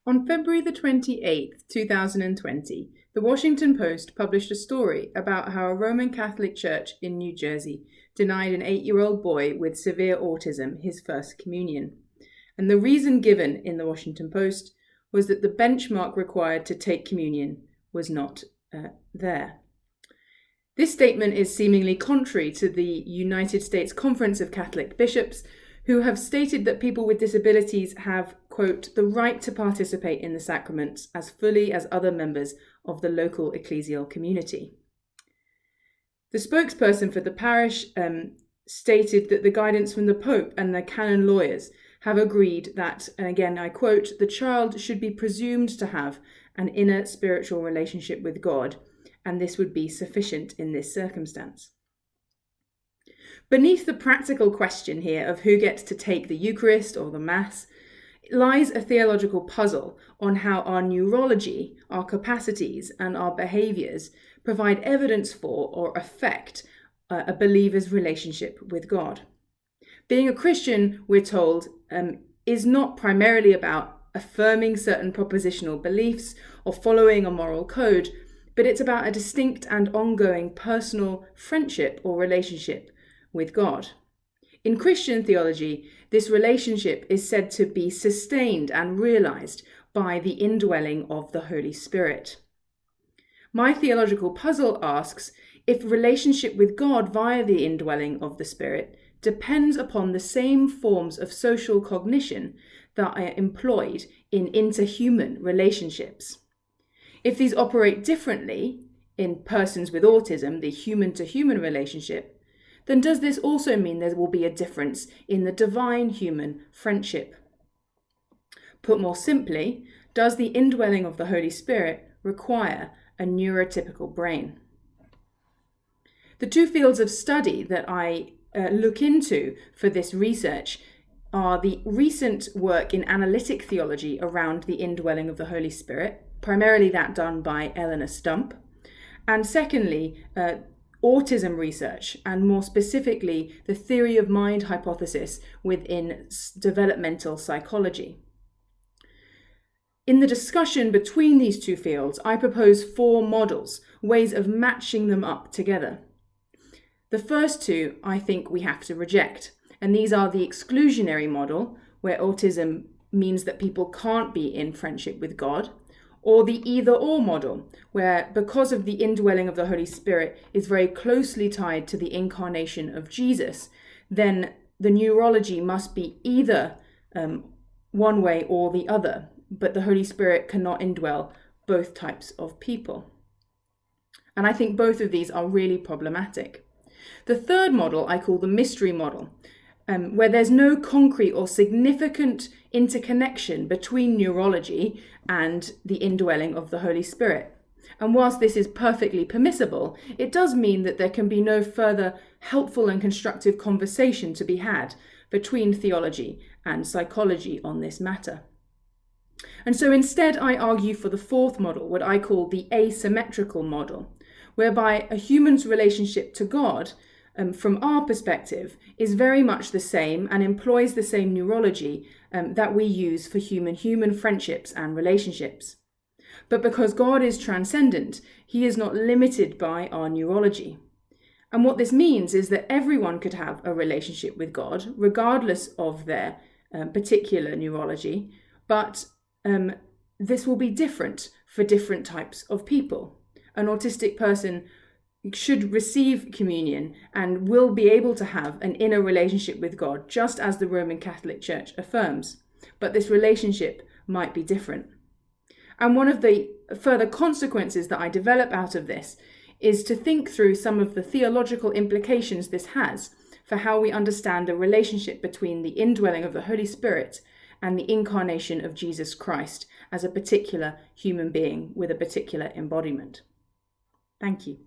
On February the 28th, 2020, the Washington Post published a story about how a Roman Catholic church in New Jersey denied an 8-year-old boy with severe autism his first communion. And the reason given in the Washington Post was that the benchmark required to take communion was not there. This statement is seemingly contrary to the United States Conference of Catholic Bishops, who have stated that people with disabilities have, quote, the right to participate in the sacraments as fully as other members of the local ecclesial community. The spokesperson for the parish stated that the guidance from the Pope and the canon lawyers have agreed that, and again I quote, the child should be presumed to have an inner spiritual relationship with God, and this would be sufficient in this circumstance. Beneath the practical question here of who gets to take the Eucharist or the Mass lies a theological puzzle on how our neurology, our capacities, and our behaviours provide evidence for or affect a believer's relationship with God. Being a Christian, we're told, is not primarily about affirming certain propositional beliefs or following a moral code, but it's about a distinct and ongoing personal friendship or relationship with God. In Christian theology, this relationship is said to be sustained and realized by the indwelling of the Holy Spirit. My theological puzzle asks if relationship with God via the indwelling of the Spirit depends upon the same forms of social cognition that are employed in interhuman relationships. If these operate differently in persons with autism, the human-to-human relationship, then does this also mean there will be a difference in the divine-human friendship? Put more simply, does the indwelling of the Holy Spirit require a neurotypical brain? The two fields of study that I look into for this research are the recent work in analytic theology around the indwelling of the Holy Spirit, primarily that done by Eleanor Stump, and secondly, autism research, and more specifically, the theory of mind hypothesis within developmental psychology. In the discussion between these two fields, I propose 4 models, ways of matching them up together. The first two, I think we have to reject, and these are the exclusionary model, where autism means that people can't be in friendship with God, or the either-or model, where because of the indwelling of the Holy Spirit is very closely tied to the incarnation of Jesus, then the neurology must be either one way or the other, but the Holy Spirit cannot indwell both types of people. And I think both of these are really problematic. The third model I call the mystery model, where there's no concrete or significant interconnection between neurology and the indwelling of the Holy Spirit. And whilst this is perfectly permissible, it does mean that there can be no further helpful and constructive conversation to be had between theology and psychology on this matter. And so instead I argue for the fourth model, what I call the asymmetrical model, whereby a human's relationship to God from our perspective is very much the same and employs the same neurology that we use for human friendships and relationships. But because God is transcendent, he is not limited by our neurology. And what this means is that everyone could have a relationship with God, regardless of their particular neurology, but this will be different for different types of people. An autistic person should receive communion and will be able to have an inner relationship with God, just as the Roman Catholic Church affirms. But this relationship might be different. And one of the further consequences that I develop out of this is to think through some of the theological implications this has for how we understand the relationship between the indwelling of the Holy Spirit and the incarnation of Jesus Christ as a particular human being with a particular embodiment. Thank you.